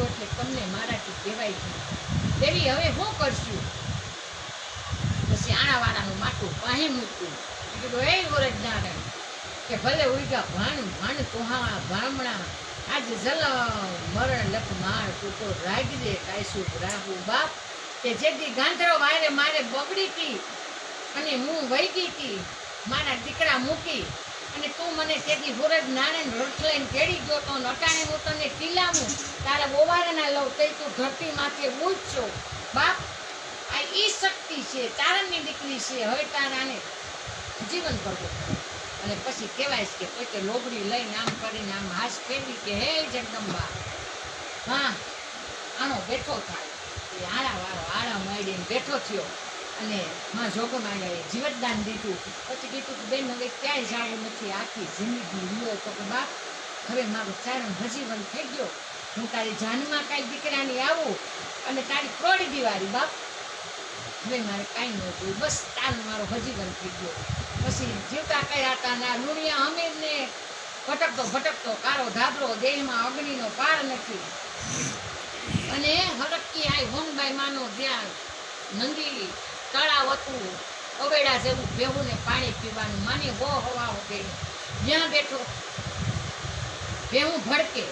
એટલે તમને મારાથી કહેવાય ગયું. દેવી હવે શું કરશું? પછી આણાવાળાનું માટું પાસે મૂક્યું. કીધું એ વરજનારાયણ કે ભલે ઉઈગા ભાણ તોહાણા ભામણા આજે જલ મરણ લખ માર તું તો રાગજે કાયસું રાહુ બાપ કે જેથી ગાંધરો વારે મારે બગડી હતી અને હું વહી હતી મારા દીકરા મૂકી અને તું મને તેથી વરજ નારાયણ રથ લઈને કેળી ગયો તો અટાણે હું તને ટીલાવું તારા બોવારાના લઉં તે તું ધરતી માથે બૂજશો બાપ આ ઈ શક્તિ છે તારાની દીકરી છે હવે તારાને જીવન કરવું. અને પછી કહેવાય છે કે પોતે લોબડી લઈને આમ કરીને આમ હાથ ફેરવી કે હે જગદંબા હા આનો બેઠો થાય એ આળાવાળો આળા માંડીને બેઠો થયો અને માં જોગમાયાએ જીવતદાન દીધું. પછી કીધું કે બેન હવે ક્યાંય જવું નથી આખી જિંદગી રહ્યો તો કે બાપ હવે મારું ચારણ હજીવન થઈ ગયો હું તારી જાનમાં કાંઈ દીકરાની આવું અને તારી પ્રોડી દિવાળી બાપ હવે મારે કાંઈ ન જોયું બસ તારું મારો હજીવન થઈ ગયો. પછી જીવતા કર્યા હતા ના લુણિયા અમીરને ભટકતો કારો ધાબળો દેહમાં અગ્નિનો પાર નથી અને હરકી આય હોનબાઈ માનો ધ્યાન નંદી તળાવ હતું અવેડા જેવું ભેવું ને પાણી પીવાનું માની હો હવા ગઈ જ્યાં બેઠો ભેવું ભડકે